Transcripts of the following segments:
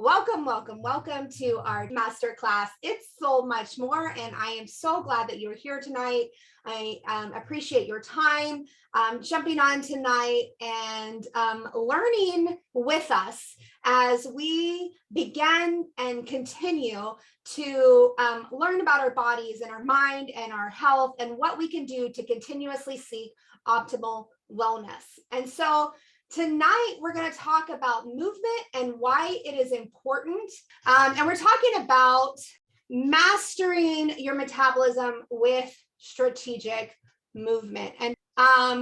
Welcome to our masterclass. It's so much more, and I am so glad that you're here tonight. I appreciate your time jumping on tonight and learning with us as we begin and continue to learn about our bodies and our mind and our health and what we can do to continuously seek optimal wellness. And so tonight, we're going to talk about movement and why it is important. And we're talking about mastering your metabolism with strategic movement. And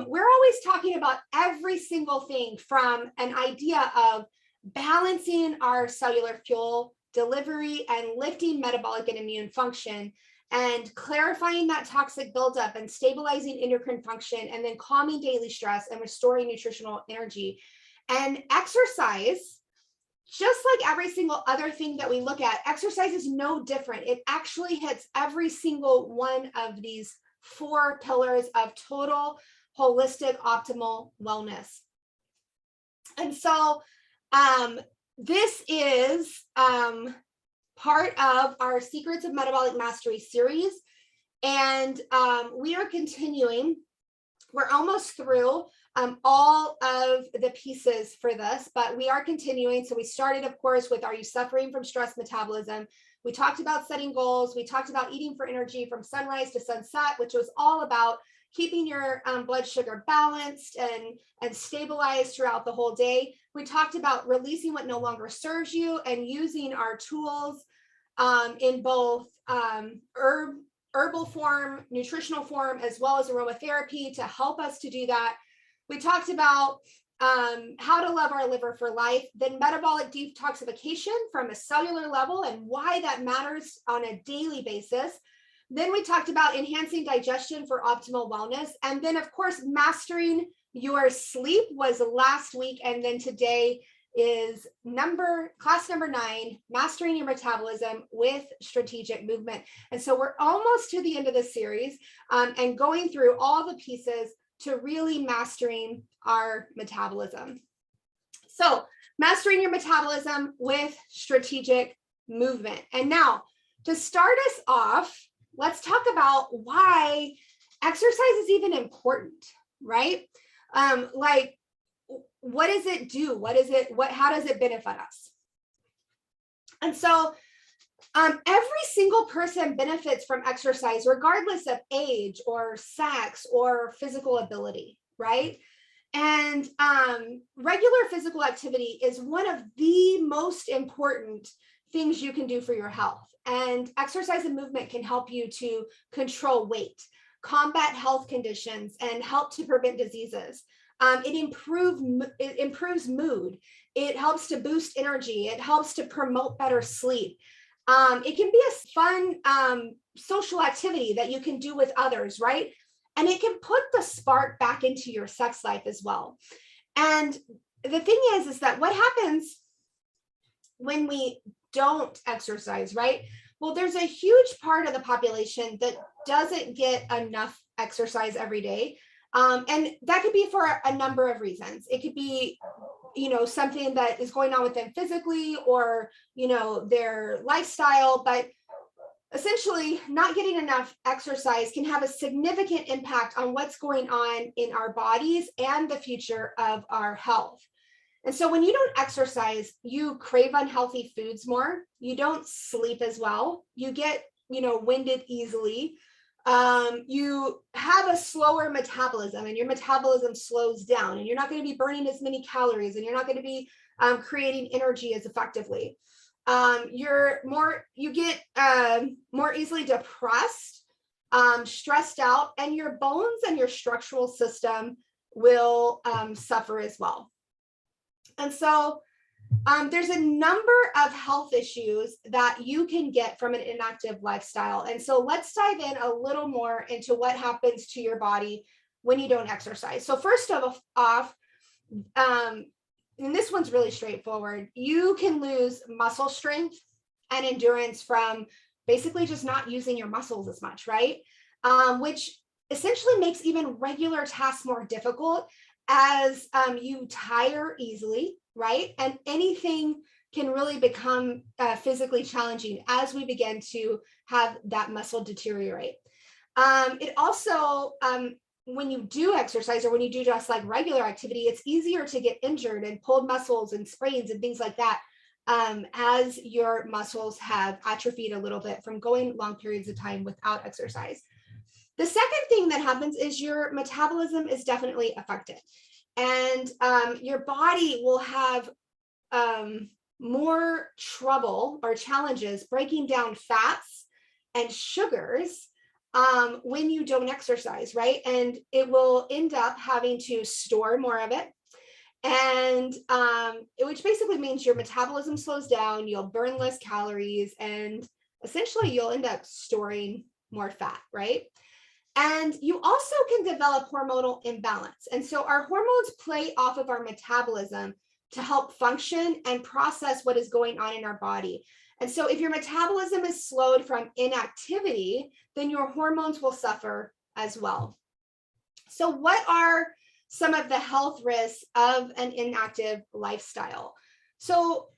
we're always talking about every single thing from an idea of balancing our cellular fuel delivery and lifting metabolic and immune function, and clarifying that toxic buildup and stabilizing endocrine function, and then calming daily stress and restoring nutritional energy. And exercise, just like every single other thing that we look at, exercise is no different. It actually hits every single one of these 4 pillars of total, holistic, optimal wellness. And so this is part of our Secrets of Metabolic Mastery series. And we are continuing. We're almost through all of the pieces for this, but we are continuing. So we started, of course, with Are You Suffering from Stress Metabolism? We talked about setting goals. We talked about eating for energy from sunrise to sunset, which was all about keeping your blood sugar balanced and stabilized throughout the whole day. We talked about releasing what no longer serves you and using our tools in both herbal form, nutritional form, as well as aromatherapy to help us to do that. We talked about how to love our liver for life, then metabolic detoxification from a cellular level and why that matters on a daily basis. Then we talked about enhancing digestion for optimal wellness. And then, of course, mastering your sleep was last week. And then today is class number 9, mastering your metabolism with strategic movement. And so we're almost to the end of the series and going through all the pieces to really mastering our metabolism. So mastering your metabolism with strategic movement. And now to start us off, let's talk about why exercise is even important, right? Like, what does it do? How does it benefit us? And so every single person benefits from exercise, regardless of age or sex or physical ability, right? And regular physical activity is one of the most important things you can do for your health. And exercise and movement can help you to control weight, combat health conditions, and help to prevent diseases. It improves mood. It helps to boost energy. It helps to promote better sleep. It can be a fun social activity that you can do with others, right? And it can put the spark back into your sex life as well. And the thing is that what happens when we don't exercise, right? Well, there's a huge part of the population that doesn't get enough exercise every day. And that could be for a number of reasons. It could be, something that is going on with them physically or, their lifestyle, but essentially not getting enough exercise can have a significant impact on what's going on in our bodies and the future of our health. And so when you don't exercise, you crave unhealthy foods more, you don't sleep as well, you get, winded easily. You have a slower metabolism and your metabolism slows down and you're not going to be burning as many calories and you're not going to be creating energy as effectively. You get more easily depressed, stressed out, and your bones and your structural system will suffer as well. And so there's a number of health issues that you can get from an inactive lifestyle. And so let's dive in a little more into what happens to your body when you don't exercise. So first off, and this one's really straightforward, you can lose muscle strength and endurance from basically just not using your muscles as much, right? Which essentially makes even regular tasks more difficult as you tire easily, right? And anything can really become physically challenging as we begin to have that muscle deteriorate. It also, when you do exercise or when you do just like regular activity, it's easier to get injured and pulled muscles and sprains and things like that, as your muscles have atrophied a little bit from going long periods of time without exercise. The second thing that happens is your metabolism is definitely affected, and your body will have more trouble or challenges breaking down fats and sugars when you don't exercise, right? And it will end up having to store more of it. And which basically means your metabolism slows down, you'll burn less calories, and essentially you'll end up storing more fat, right? And you also can develop hormonal imbalance. And so our hormones play off of our metabolism to help function and process what is going on in our body. And so if your metabolism is slowed from inactivity, then your hormones will suffer as well. So what are some of the health risks of an inactive lifestyle? So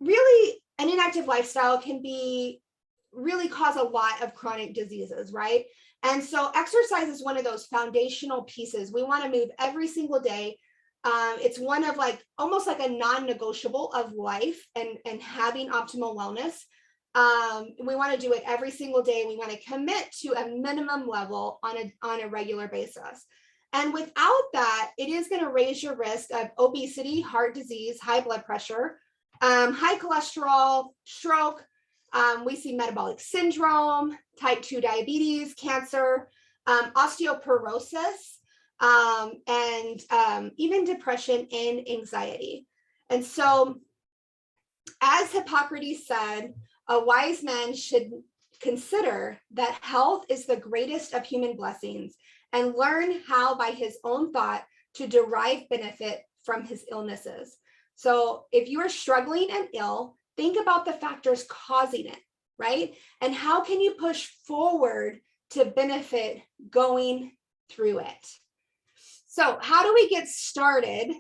really, an inactive lifestyle can really cause a lot of chronic diseases, right? And so exercise is one of those foundational pieces. We want to move every single day. It's one of almost like a non-negotiable of life and having optimal wellness. We want to do it every single day. We want to commit to a minimum level on a regular basis. And without that, it is going to raise your risk of obesity, heart disease, high blood pressure, high cholesterol, stroke. We see metabolic syndrome, type 2 diabetes, cancer, osteoporosis, and even depression and anxiety. And so, as Hippocrates said, a wise man should consider that health is the greatest of human blessings and learn how by his own thought to derive benefit from his illnesses. So if you are struggling and ill, think about the factors causing it, right? And how can you push forward to benefit going through it? So how do we get started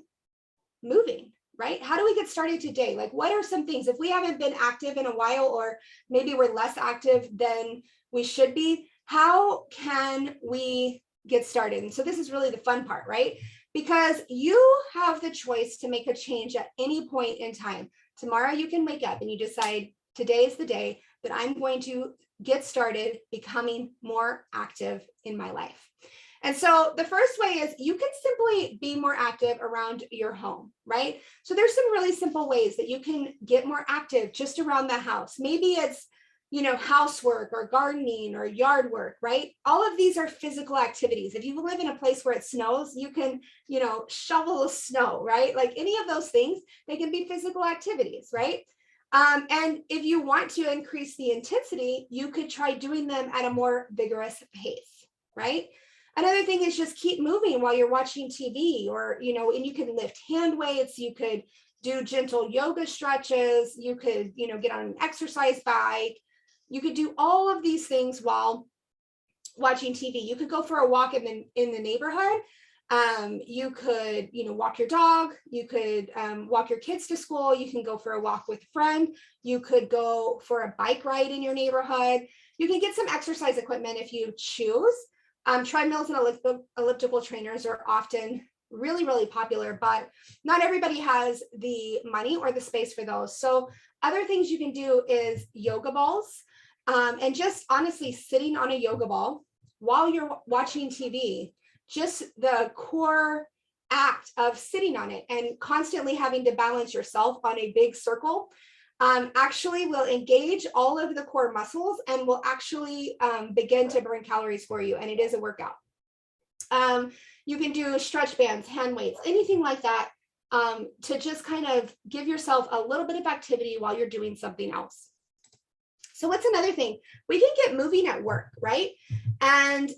moving, right? How do we get started today? What are some things, if we haven't been active in a while, or maybe we're less active than we should be, how can we get started? And so this is really the fun part, right? Because you have the choice to make a change at any point in time. Tomorrow you can wake up and you decide, today is the day that I'm going to get started becoming more active in my life. And so the first way is you can simply be more active around your home, right? So there's some really simple ways that you can get more active just around the house. Maybe it's, housework or gardening or yard work, right? All of these are physical activities. If you live in a place where it snows, you can, shovel the snow, right? Any of those things, they can be physical activities, right? And if you want to increase the intensity, you could try doing them at a more vigorous pace, right? Another thing is just keep moving while you're watching TV, or, and you can lift hand weights, you could do gentle yoga stretches, you could, get on an exercise bike, you could do all of these things while watching TV. You could go for a walk in the neighborhood. You could, walk your dog, you could walk your kids to school, you can go for a walk with a friend, you could go for a bike ride in your neighborhood, you can get some exercise equipment if you choose. Treadmills and elliptical trainers are often really, really popular, but not everybody has the money or the space for those. So other things you can do is yoga balls, and just honestly sitting on a yoga ball while you're watching TV, just the core act of sitting on it and constantly having to balance yourself on a big circle actually will engage all of the core muscles and will actually begin to burn calories for you. And it is a workout. You can do stretch bands, hand weights, anything like that, to just kind of give yourself a little bit of activity while you're doing something else. So what's another thing? We can get moving at work, right? And,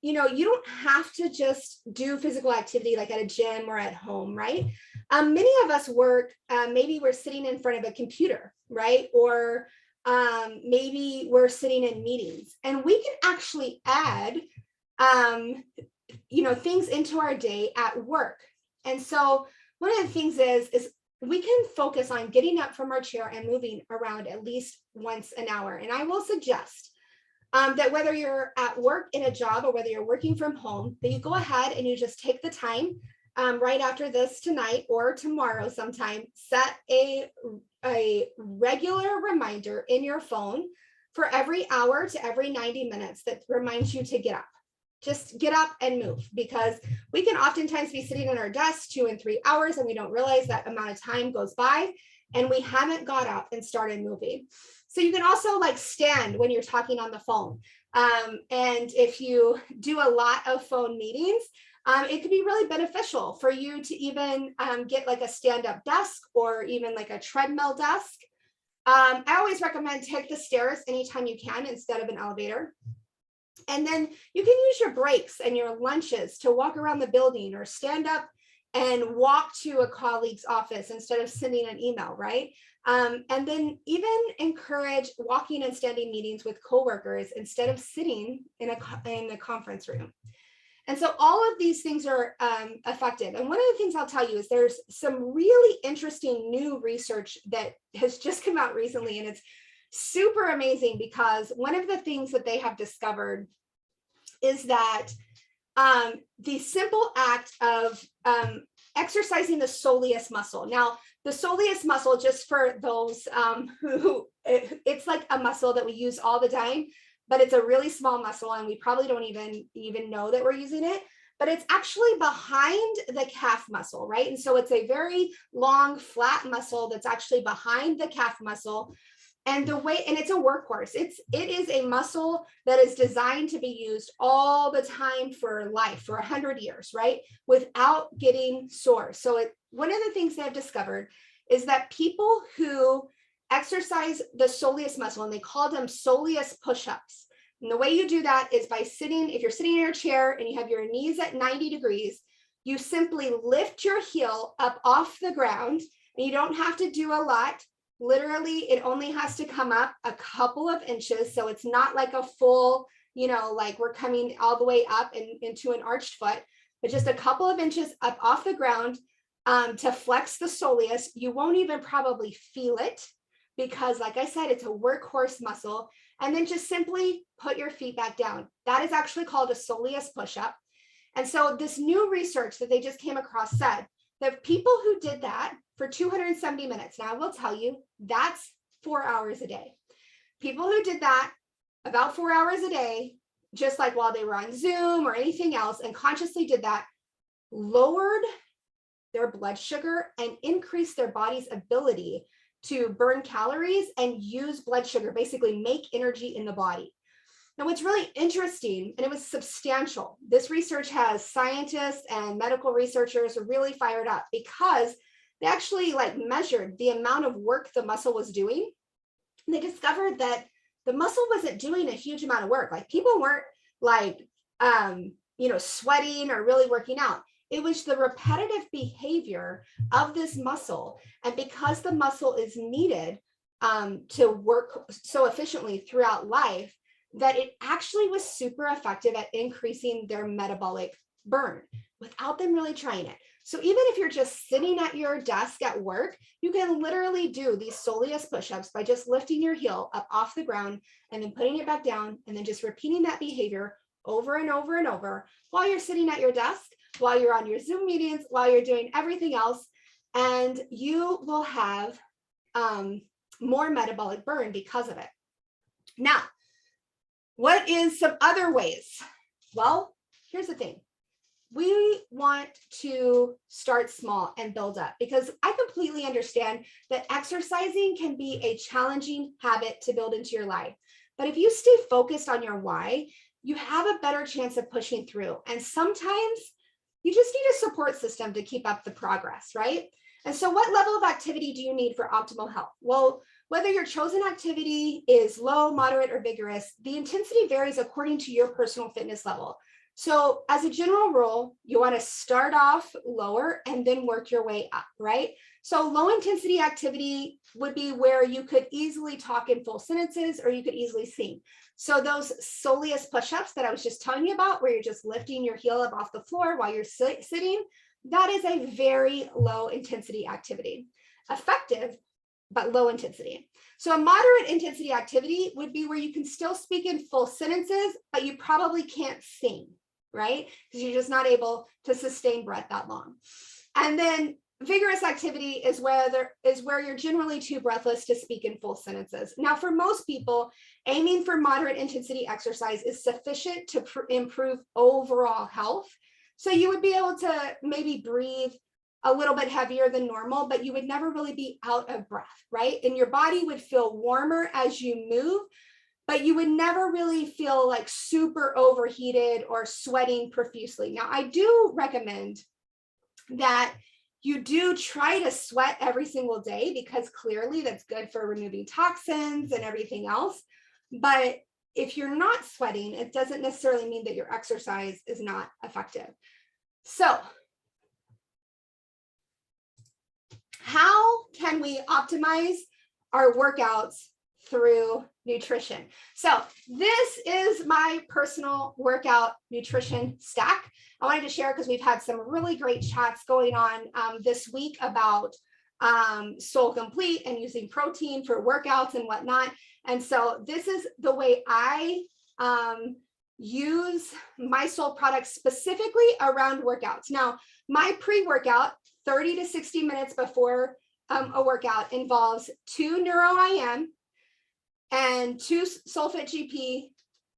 you don't have to just do physical activity like at a gym or at home, right? Many of us work, maybe we're sitting in front of a computer, right? Or maybe we're sitting in meetings, and we can actually add, things into our day at work. And so one of the things is we can focus on getting up from our chair and moving around at least once an hour. And I will suggest that whether you're at work in a job or whether you're working from home, that you go ahead and you just take the time right after this tonight or tomorrow sometime, set a regular reminder in your phone for every hour to every 90 minutes that reminds you to get up. Just get up and move, because we can oftentimes be sitting at our desk 2 and 3 hours and we don't realize that amount of time goes by and we haven't got up and started moving. So you can also like stand when you're talking on the phone. And if you do a lot of phone meetings, it could be really beneficial for you to even get like a stand-up desk or even like a treadmill desk. I always recommend take the stairs anytime you can instead of an elevator. And then you can use your breaks and your lunches to walk around the building or stand up and walk to a colleague's office instead of sending an email, right? And then even encourage walking and standing meetings with coworkers instead of sitting in a conference room. And so all of these things are effective. And one of the things I'll tell you is there's some really interesting new research that has just come out recently, and it's super amazing because one of the things that they have discovered is that the simple act of exercising the soleus muscle. Now, the soleus muscle, just for those who, it's like a muscle that we use all the time, but it's a really small muscle and we probably don't even know that we're using it, but it's actually behind the calf muscle, right? And so it's a very long, flat muscle that's actually behind the calf muscle. And it's a workhorse. It is a muscle that is designed to be used all the time for life, for 100 years, right? Without getting sore. So one of the things they've discovered is that people who exercise the soleus muscle, and they call them soleus push-ups. And the way you do that is by sitting, if you're sitting in your chair and you have your knees at 90 degrees, you simply lift your heel up off the ground, and you don't have to do a lot. Literally, it only has to come up a couple of inches. So it's not like a full, like we're coming all the way up and into an arched foot, but just a couple of inches up off the ground to flex the soleus. You won't even probably feel it because, like I said, it's a workhorse muscle. And then just simply put your feet back down. That is actually called a soleus push-up. And so this new research that they just came across said that people who did that for 270 minutes, now I will tell you, that's 4 hours a day. People who did that about 4 hours a day, just like while they were on Zoom or anything else, and consciously did that, lowered their blood sugar and increased their body's ability to burn calories and use blood sugar, basically make energy in the body. Now, what's really interesting, and it was substantial, this research has scientists and medical researchers really fired up because they actually measured the amount of work the muscle was doing. And they discovered that the muscle wasn't doing a huge amount of work. Like people weren't sweating or really working out. It was the repetitive behavior of this muscle. And because the muscle is needed to work so efficiently throughout life, that it actually was super effective at increasing their metabolic burn without them really trying it. So even if you're just sitting at your desk at work, you can literally do these soleus push-ups by just lifting your heel up off the ground and then putting it back down and then just repeating that behavior over and over and over while you're sitting at your desk, while you're on your Zoom meetings, while you're doing everything else, and you will have more metabolic burn because of it. Now, what is some other ways? Well, here's the thing. We want to start small and build up because I completely understand that exercising can be a challenging habit to build into your life. But if you stay focused on your why, you have a better chance of pushing through. And sometimes you just need a support system to keep up the progress, right? And so what level of activity do you need for optimal health? Well, whether your chosen activity is low, moderate, or vigorous, the intensity varies according to your personal fitness level. So as a general rule, you want to start off lower and then work your way up, right? So low intensity activity would be where you could easily talk in full sentences or you could easily sing. So those soleus push-ups that I was just telling you about, where you're just lifting your heel up off the floor while you're sitting, that is a very low intensity activity. effective, but low intensity. So a moderate intensity activity would be where you can still speak in full sentences, but you probably can't sing, right? Because you're just not able to sustain breath that long. And then vigorous activity is where you're generally too breathless to speak in full sentences. Now, for most people, aiming for moderate intensity exercise is sufficient to improve overall health. So you would be able to maybe breathe a little bit heavier than normal, but you would never really be out of breath, right? And your body would feel warmer as you move, but you would never really feel like super overheated or sweating profusely. Now, I do recommend that you do try to sweat every single day, because clearly that's good for removing toxins and everything else. But if you're not sweating, it doesn't necessarily mean that your exercise is not effective. So how can we optimize our workouts through nutrition? So this is my personal workout nutrition stack. I wanted to share because we've had some really great chats going on this week about Soul Complete and using protein for workouts and whatnot. And so this is the way I use my Soul products specifically around workouts. Now, my pre-workout, 30 to 60 minutes before a workout, involves 2 Neuro-IM and 2 SolFit GP.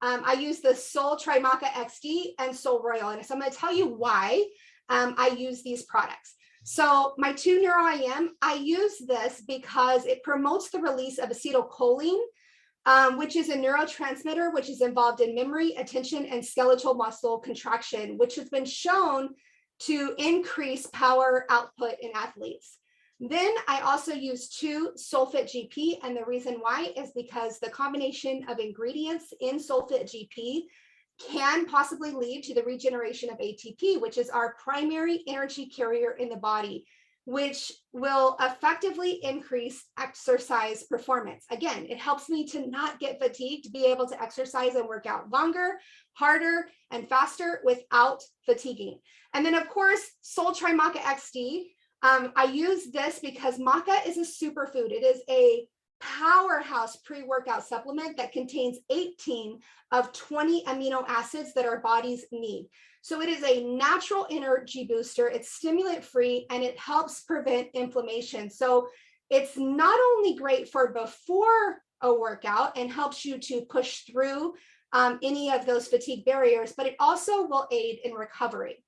I use the Soul Trimaca XD and SolleRoyal. And so I'm going to tell you why I use these products. So my 2 Neuro-IM, I use this because it promotes the release of acetylcholine, which is a neurotransmitter, which is involved in memory, attention, and skeletal muscle contraction, which has been shown to increase power output in athletes. Then I also use 2 SolFit GP, and the reason why is because the combination of ingredients in SolFit GP can possibly lead to the regeneration of ATP, which is our primary energy carrier in the body, which will effectively increase exercise performance. Again, it helps me to not get fatigued, to be able to exercise and work out longer, harder, and faster without fatiguing. And then, of course, Soul Trimaca XD. I use this because maca is a superfood. It is a powerhouse pre-workout supplement that contains 18 of 20 amino acids that our bodies need. So it is a natural energy booster. It's stimulant free, and it helps prevent inflammation. So it's not only great for before a workout and helps you to push through any of those fatigue barriers, but it also will aid in recovery.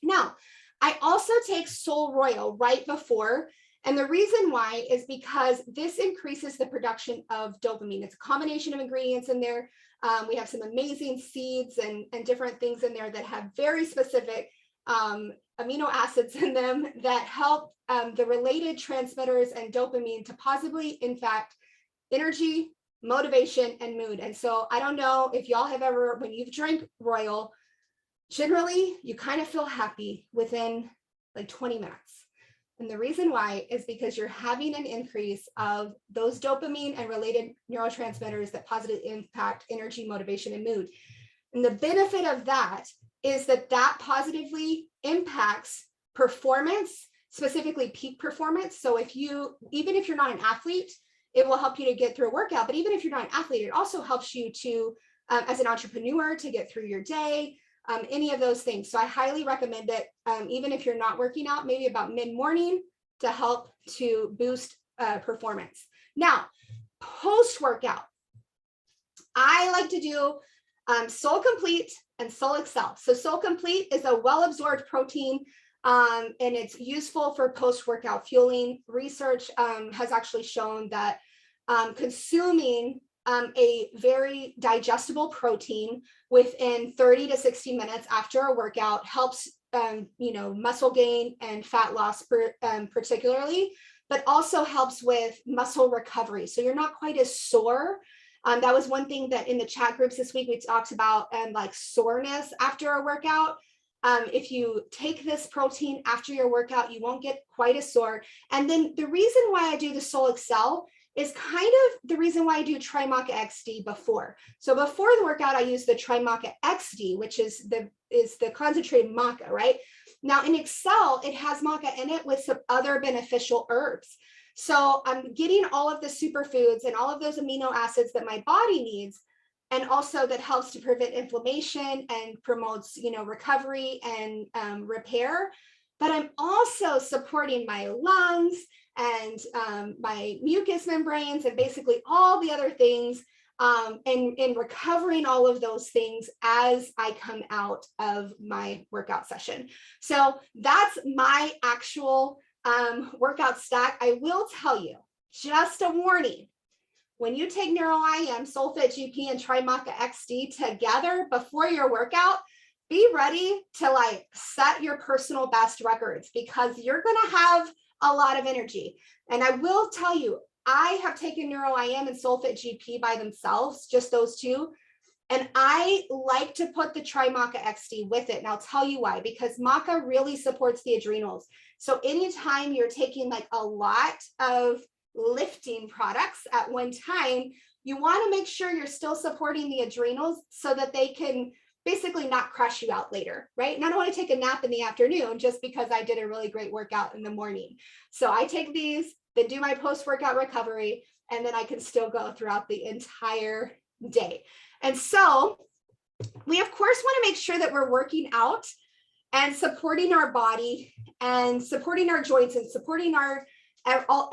Now, I also take SolleRoyal right before, and the reason why is because this increases the production of dopamine. It's a combination of ingredients in there. We have some amazing seeds and different things in there that have very specific amino acids in them that help the related transmitters and dopamine to positively impact energy, motivation, and mood. And so I don't know if y'all have ever, when you've drank Royal, generally you kind of feel happy within like 20 minutes. And the reason why is because you're having an increase of those dopamine and related neurotransmitters that positively impact energy, motivation, and mood. And the benefit of that is that that positively impacts performance, specifically peak performance. So if you, even if you're not an athlete, it will help you to get through a workout. But even if you're not an athlete, it also helps you to, as an entrepreneur, to get through your day. Any of those things. So I highly recommend it, even if you're not working out, maybe about mid-morning, to help to boost performance. Now, post-workout, I like to do Soul Complete and Soul Excel. So Soul Complete is a well-absorbed protein, and it's useful for post-workout fueling. Research has actually shown that consuming a very digestible protein within 30 to 60 minutes after a workout helps, muscle gain and fat loss particularly, but also helps with muscle recovery. So you're not quite as sore. That was one thing that in the chat groups this week, we talked about like soreness after a workout. If you take this protein after your workout, you won't get quite as sore. And then the reason why I do the Soul Excel is kind of the reason why I do Try Maca XD before. So before the workout, I use the Try Maca XD, which is the concentrated maca, right? Now in Excel, it has maca in it with some other beneficial herbs. So I'm getting all of the superfoods and all of those amino acids that my body needs, and also that helps to prevent inflammation and promotes, recovery and repair. But I'm also supporting my lungs and my mucous membranes and basically all the other things, and recovering all of those things as I come out of my workout session. So that's my actual workout stack. I will tell you, just a warning, when you take NeuroIM, SolFit GP, and Try Maca XD together before your workout, be ready to set your personal best records, because you're going to have a lot of energy. And I will tell you, I have taken NeuroIM and SolFit GP by themselves, just those two. And I like to put the Try Maca XD with it. And I'll tell you why, because maca really supports the adrenals. So anytime you're taking a lot of lifting products at one time, you want to make sure you're still supporting the adrenals so that they can basically not crash you out later, right? And I don't want to take a nap in the afternoon just because I did a really great workout in the morning. So I take these, then do my post-workout recovery, and then I can still go throughout the entire day. And so we, of course, want to make sure that we're working out and supporting our body and supporting our joints and supporting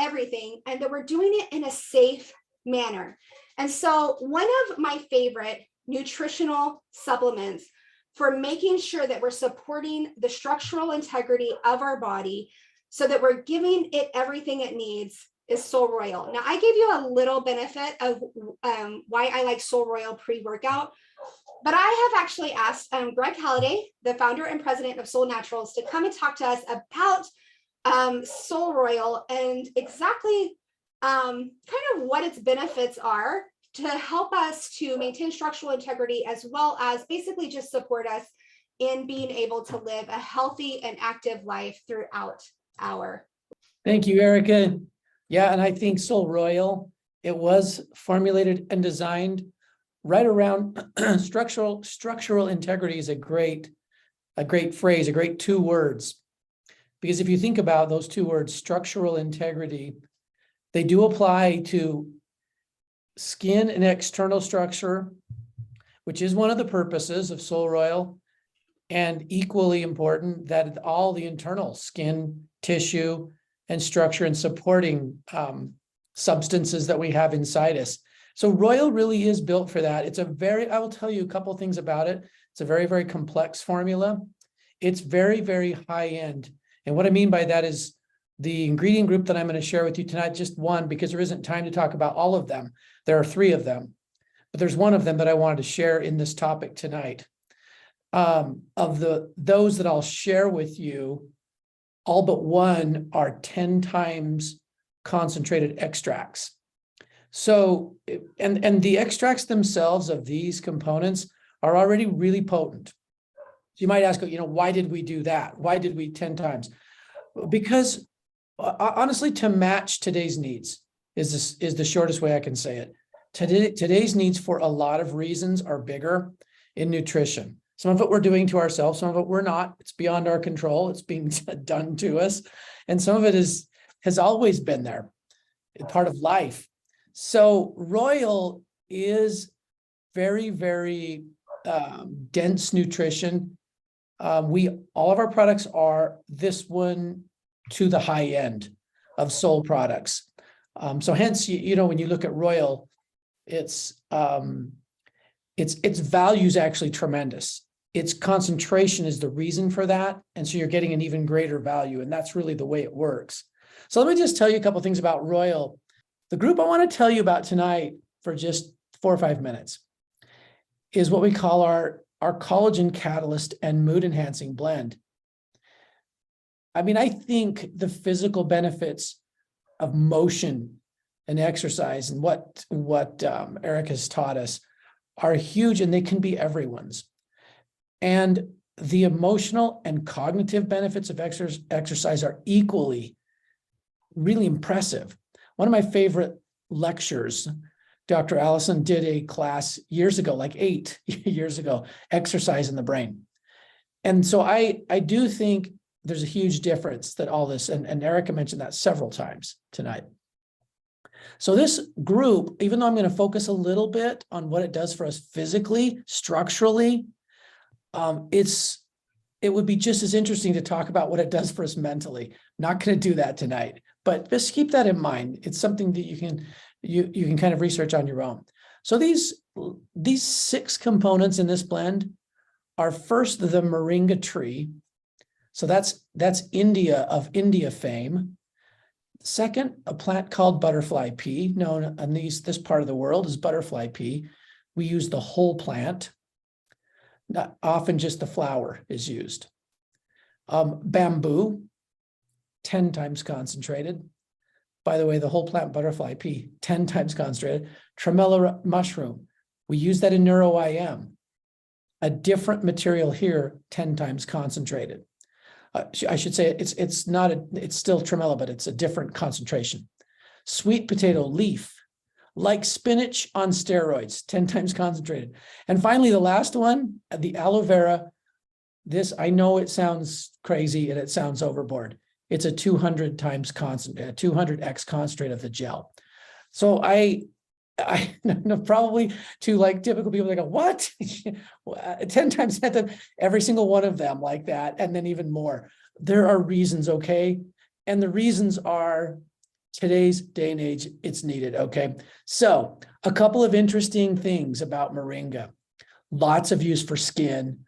everything, and that we're doing it in a safe manner. And so one of my favorite nutritional supplements for making sure that we're supporting the structural integrity of our body so that we're giving it everything it needs is SolleRoyal. Now, I gave you a little benefit of why I like SolleRoyal pre-workout, but I have actually asked Greg Halliday, the founder and president of Soul Naturals, to come and talk to us about SolleRoyal and exactly kind of what its benefits are to help us to maintain structural integrity, as well as basically just support us in being able to live a healthy and active life throughout our. Thank you, Erica. Yeah, and I think SolleRoyal, it was formulated and designed right around structural integrity is a great phrase, a great 2 words. Because if you think about those 2 words, structural integrity, they do apply to skin and external structure, which is one of the purposes of SolleRoyal, and equally important that all the internal skin, tissue, and structure and supporting substances that we have inside us. So Royal really is built for that. I will tell you a couple of things about it. It's a very, very complex formula. It's very, very high end. And what I mean by that is the ingredient group that I'm going to share with you tonight, just one, because there isn't time to talk about all of them. There are 3 of them, but there's one of them that I wanted to share in this topic tonight. Of those that I'll share with you, all but one are 10 times concentrated extracts. So, and the extracts themselves of these components are already really potent. So you might ask, why did we do that? Why did we 10 times? Because honestly, to match today's needs is the shortest way I can say it. Today's needs, for a lot of reasons, are bigger in nutrition. Some of it we're doing to ourselves, some of it we're not. It's beyond our control. It's being done to us. And some of it has always been there, part of life. So Royal is very, very dense nutrition. All of our products are this one to the high end of Soul products. So hence, when you look at Royal, its value is actually tremendous. Its concentration is the reason for that. And so you're getting an even greater value. And that's really the way it works. So let me just tell you a couple of things about Royal. The group I want to tell you about tonight for just 4 or 5 minutes is what we call our collagen catalyst and mood enhancing blend. I mean, I think the physical benefits of motion and exercise and what Eric has taught us are huge, and they can be everyone's. And the emotional and cognitive benefits of exercise are equally really impressive. One of my favorite lectures. Dr. Allison did a class years ago, like 8 years ago, exercise in the brain. And so I do think there's a huge difference that all this, and Erica mentioned that several times tonight. So this group, even though I'm going to focus a little bit on what it does for us physically, structurally, it would be just as interesting to talk about what it does for us mentally. Not going to do that tonight, but just keep that in mind. It's something that you can kind of research on your own. So these 6 components in this blend are, first, the moringa tree. So that's India fame. Second, a plant called butterfly pea, known in this part of the world as butterfly pea. We use the whole plant. Not often just the flower is used. Bamboo, 10 times concentrated. By the way, the whole plant butterfly pea, 10 times concentrated. Tremella mushroom, we use that in neuro-IM. A different material here, 10 times concentrated. I should say it's still tremella, but it's a different concentration. Sweet potato leaf, like spinach on steroids, 10 times concentrated. And finally, the last one, the aloe vera. This, I know it sounds crazy and it sounds overboard. It's a 200 times concentrate, 200x concentrate of the gel. So I know probably to like typical people, they go, what? 10 times every single one of them like that, and then even more. There are reasons, okay? And the reasons are today's day and age, it's needed, okay? So a couple of interesting things about moringa. Lots of use for skin,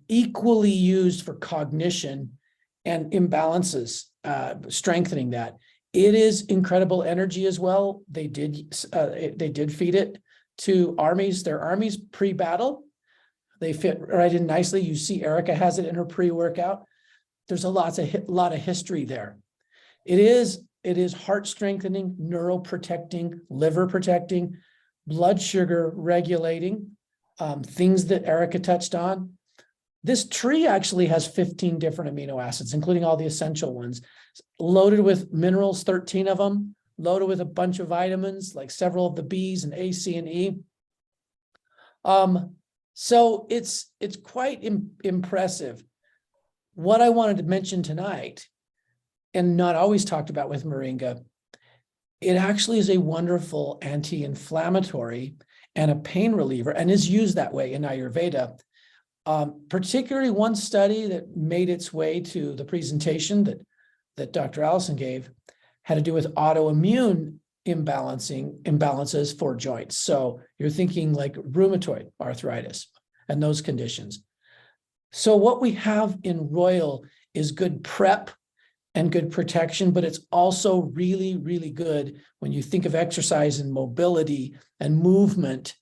equally used for cognition and imbalances, strengthening that. It is incredible energy as well. They did feed it to armies, their armies pre-battle. They fit right in nicely. You see Erica has it in her pre-workout. There's a lot of history there. It is heart strengthening, neural protecting, liver protecting, blood sugar regulating, things that Erica touched on. This tree actually has 15 different amino acids, including all the essential ones, loaded with minerals, 13 of them, loaded with a bunch of vitamins, like several of the B's and A, C, and E. So it's quite impressive. What I wanted to mention tonight, and not always talked about with moringa, it actually is a wonderful anti-inflammatory and a pain reliever, and is used that way in Ayurveda. Particularly one study that made its way to the presentation that Dr. Allison gave had to do with autoimmune imbalances for joints. So you're thinking like rheumatoid arthritis and those conditions. So what we have in Royal is good prep and good protection, but it's also really, really good when you think of exercise and mobility and movement.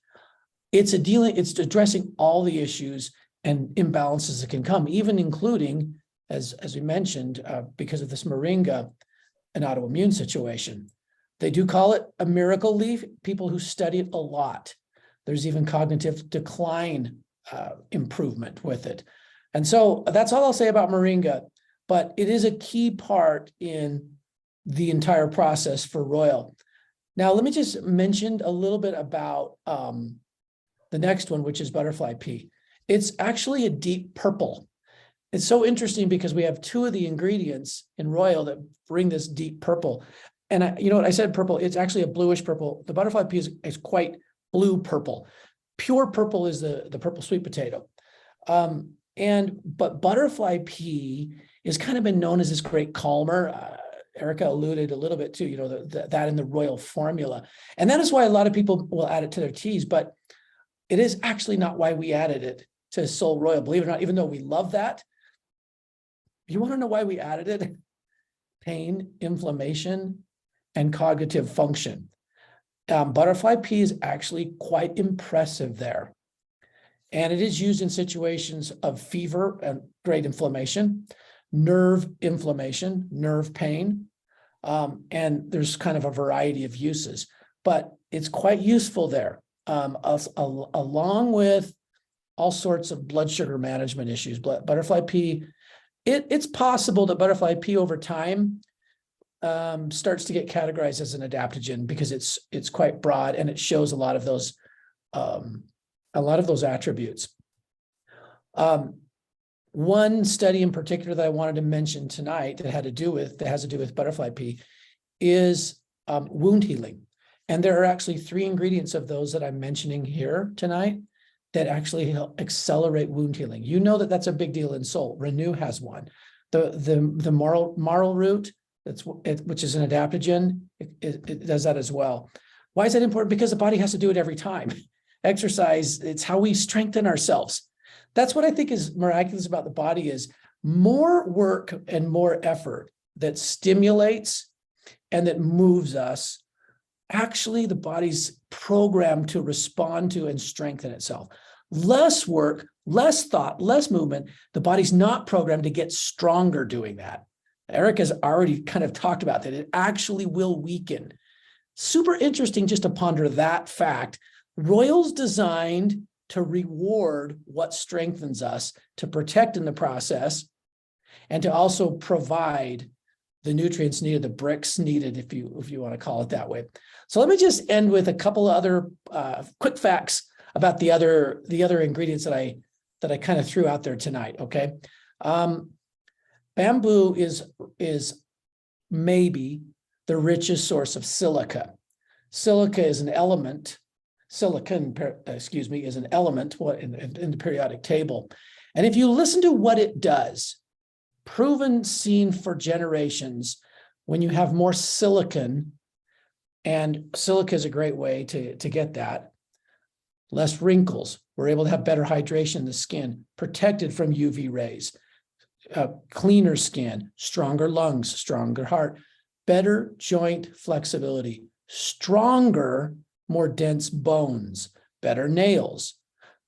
It's addressing all the issues and imbalances that can come, even including, as we mentioned, because of this moringa, an autoimmune situation. They do call it a miracle leaf, people who study it a lot. There's even cognitive decline improvement with it. And so that's all I'll say about moringa, but it is a key part in the entire process for Royal. Now, let me just mention a little bit about the next one, which is butterfly pea. It's actually a deep purple. It's so interesting because we have 2 of the ingredients in Royal that bring this deep purple. And you know what I said, purple, it's actually a bluish purple. The butterfly pea is quite blue purple. Pure purple is the purple sweet potato. But butterfly pea is kind of been known as this great calmer. Erica alluded a little bit to, that in the Royal formula. And that is why a lot of people will add it to their teas, but it is actually not why we added it to SolleRoyal, believe it or not, even though we love that. You want to know why we added it? Pain, inflammation, and cognitive function. Butterfly pea is actually quite impressive there. And it is used in situations of fever and great inflammation, nerve inflammation, nerve pain, and there's kind of a variety of uses, but it's quite useful there, along with all sorts of blood sugar management issues. Butterfly pea, it's possible that butterfly pea over time starts to get categorized as an adaptogen because it's quite broad and it shows a lot of those attributes. One study in particular that I wanted to mention tonight that has to do with butterfly pea is wound healing. And there are actually 3 ingredients of those that I'm mentioning here tonight that actually help accelerate wound healing. You know that that's a big deal in Soul. Renew has one. The marl root, which is an adaptogen, it does that as well. Why is that important? Because the body has to do it every time. Exercise, it's how we strengthen ourselves. That's what I think is miraculous about the body is more work and more effort that stimulates and that moves us. Actually, the body's programmed to respond to and strengthen itself. Less work, less thought, less movement. The body's not programmed to get stronger doing that. Eric has already kind of talked about that. It actually will weaken. Super interesting just to ponder that fact. Royal's designed to reward what strengthens us, to protect in the process, and to also provide the nutrients needed, the bricks needed, if you want to call it that way. So let me just end with a couple of other quick facts about the other ingredients that I kind of threw out there tonight. Okay, bamboo is maybe the richest source of silica. Silica is an element. Silicon, is an element in the periodic table. And if you listen to what it does, proven, seen for generations, when you have more silicon, and silica is a great way to get that, less wrinkles, we're able to have better hydration in the skin, protected from UV rays, cleaner skin, stronger lungs, stronger heart, better joint flexibility, stronger, more dense bones, better nails,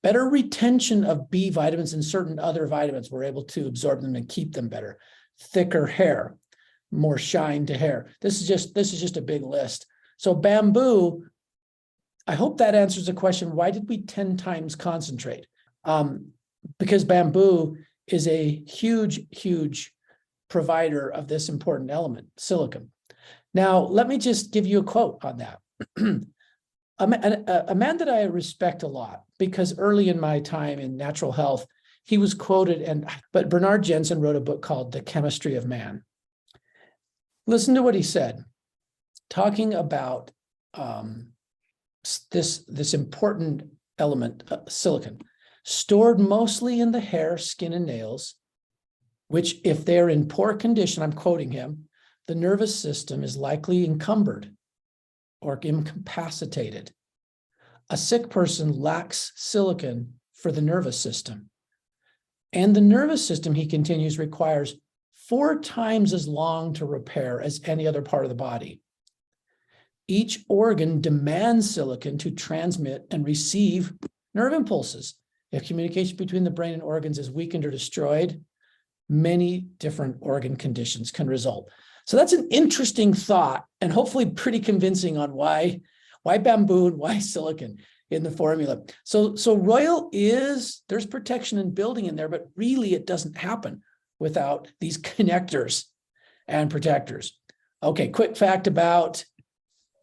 better retention of B vitamins and certain other vitamins. We're able to absorb them and keep them better. Thicker hair, more shine to hair. This is just a big list. So bamboo, I hope that answers the question, why did we 10 times concentrate? Because bamboo is a huge provider of this important element, silicon. Now, let me just give you a quote on that. A man that I respect a lot, because early in my time in natural health, he was quoted, but Bernard Jensen wrote a book called The Chemistry of Man. Listen to what he said, talking about this important element, silicon, stored mostly in the hair, skin, and nails, which if they're in poor condition, I'm quoting him, the nervous system is likely encumbered or incapacitated. A sick person lacks silicon for the nervous system. And the nervous system, he continues, requires 4 times as long to repair as any other part of the body. Each organ demands silicon to transmit and receive nerve impulses. If communication between the brain and organs is weakened or destroyed, many different organ conditions can result. So that's an interesting thought and hopefully pretty convincing on why bamboo and why silicon in the formula. So Royal there's protection and building in there, but really it doesn't happen without these connectors and protectors. Okay, quick fact about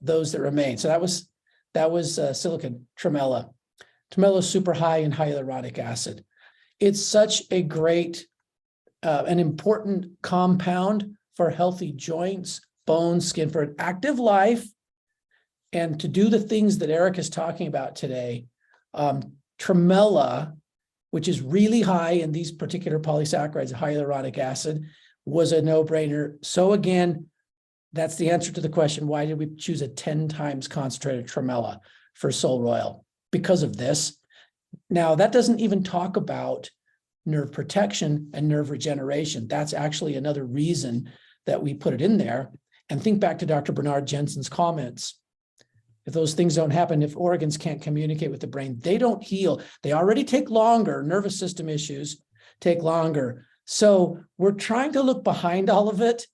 those that remain. So that was silicon, tremella. Tremella is super high in hyaluronic acid. It's such a great, an important compound for healthy joints, bones, skin, for an active life, and to do the things that Eric is talking about today. Tremella, which is really high in these particular polysaccharides, hyaluronic acid, was a no-brainer. So again, that's the answer to the question, why did we choose a 10 times concentrated tremella for SolleRoyal? Because of this. Now, that doesn't even talk about nerve protection and nerve regeneration. That's actually another reason that we put it in there. And think back to Dr. Bernard Jensen's comments. If those things don't happen, if organs can't communicate with the brain, they don't heal. They already take longer. Nervous system issues take longer. So we're trying to look behind all of it,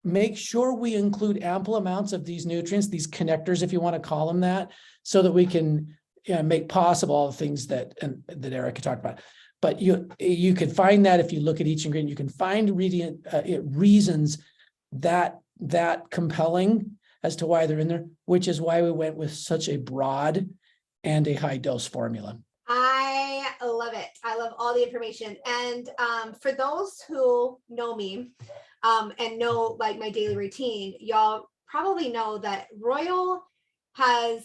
make sure we include ample amounts of these nutrients, these connectors, if you want to call them that, so that we can make possible all the things that Eric talked about. But you can find that if you look at each ingredient, you can find reasons that that compelling as to why they're in there, which is why we went with such a broad and a high dose formula. I love it. I love all the information. And for those who know me and know like my daily routine, y'all probably know that Royal has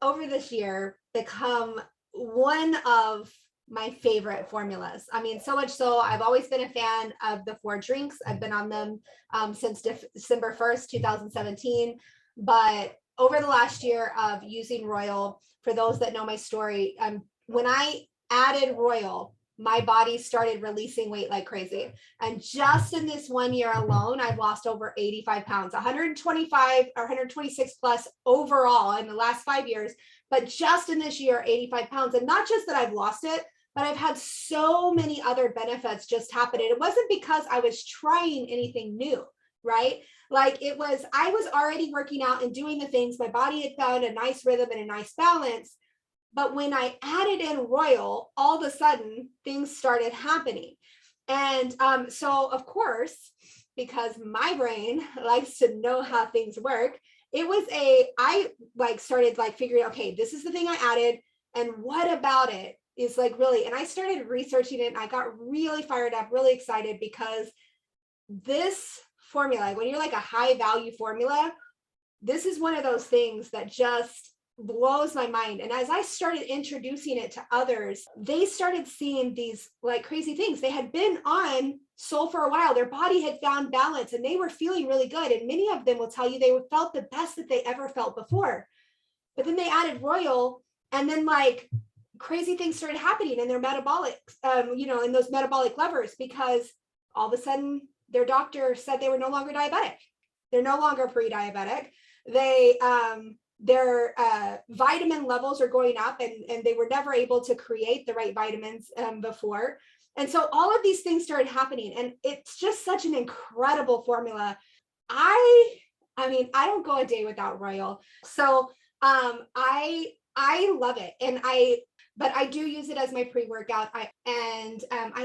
over this year become one of my favorite formulas. I mean, so much so I've always been a fan of the 4 drinks. I've been on them since December 1st, 2017. But over the last year of using Royal, for those that know my story, when I added Royal, my body started releasing weight like crazy. And just in this 1 year alone, I've lost over 85 pounds, 125 or 126 plus overall in the last 5 years. But just in this year, 85 pounds. And not just that I've lost it, but I've had so many other benefits just happen. And it wasn't because I was trying anything new, right? Like I was already working out and doing the things. My body had found a nice rhythm and a nice balance. But when I added in Royal, all of a sudden things started happening. And so of course, because my brain likes to know how things work, I started figuring, okay, this is the thing I added. And what about it is really, and I started researching it and I got really fired up, really excited because this formula, when you're like a high value formula, this is one of those things that just blows my mind. And as I started introducing it to others, they started seeing these crazy things. They had been on Soul for a while. Their body had found balance and they were feeling really good. And many of them will tell you they felt the best that they ever felt before. But then they added Royal and then crazy things started happening in their metabolic, in those metabolic levers, because all of a sudden their doctor said they were no longer diabetic. They're no longer pre-diabetic. Their vitamin levels are going up and they were never able to create the right vitamins before. And so all of these things started happening and it's just such an incredible formula. I mean, I don't go a day without Royal. So I love it. But I do use it as my pre-workout. I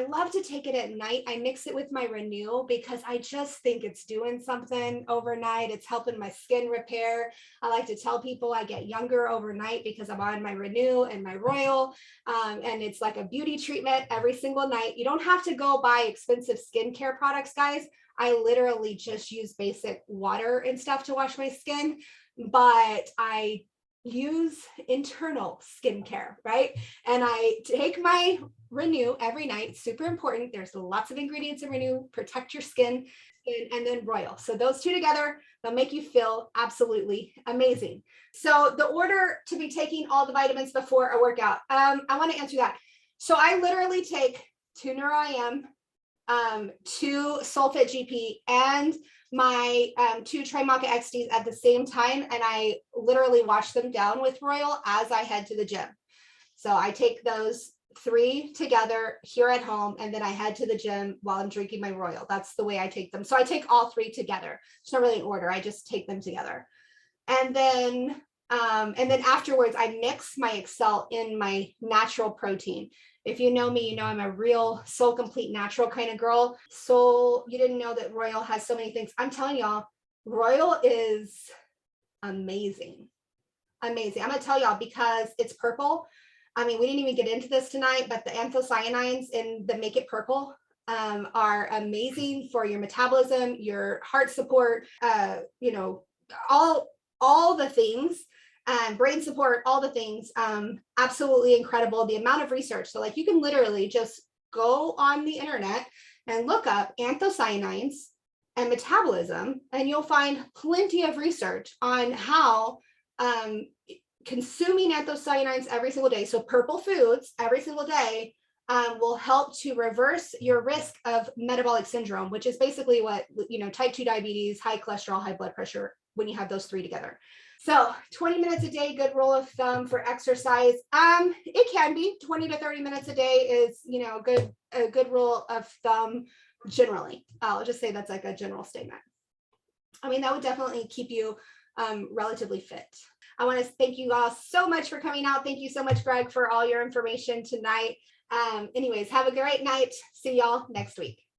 love to take it at night. I mix it with my Renew because I just think it's doing something overnight. It's helping my skin repair. I like to tell people I get younger overnight because I'm on my Renew and my Royal. And it's like a beauty treatment every single night. You don't have to go buy expensive skincare products, guys. I literally just use basic water and stuff to wash my skin, but I use internal skincare, right? And I take my Renew every night. Super important. There's lots of ingredients in Renew. Protect your skin, and then Royal. So those two together, they'll make you feel absolutely amazing. So the order to be taking all the vitamins before a workout, I want to answer that. So I literally take 2 NeuroIM, 2 SolFit GP, and my 2 Trimaca XDs at the same time, and I literally wash them down with Royal as I head to the gym. So I take those 3 together here at home, and then I head to the gym while I'm drinking my Royal. That's the way I take them. So I take all 3 together. It's not really an order. I just take them together. And then afterwards, I mix my Excel in my natural protein. If you know me, you know I'm a real Soul Complete natural kind of girl. Soul, you didn't know that Royal has so many things. I'm telling y'all, Royal is amazing. Amazing. I'm going to tell y'all because it's purple. I mean, we didn't even get into this tonight, but the anthocyanins in the Make It Purple are amazing for your metabolism, your heart support, all the things. Brain support, all the things, absolutely incredible. The amount of research. So you can literally just go on the internet and look up anthocyanins and metabolism, and you'll find plenty of research on how consuming anthocyanins every single day, so purple foods every single day, will help to reverse your risk of metabolic syndrome, which is basically what, type 2 diabetes, high cholesterol, high blood pressure, when you have those 3 together. So 20 minutes a day, good rule of thumb for exercise. It can be 20 to 30 minutes a day is, a good rule of thumb generally. I'll just say that's a general statement. I mean, that would definitely keep you relatively fit. I want to thank you all so much for coming out. Thank you so much, Greg, for all your information tonight. Anyways, have a great night. See y'all next week.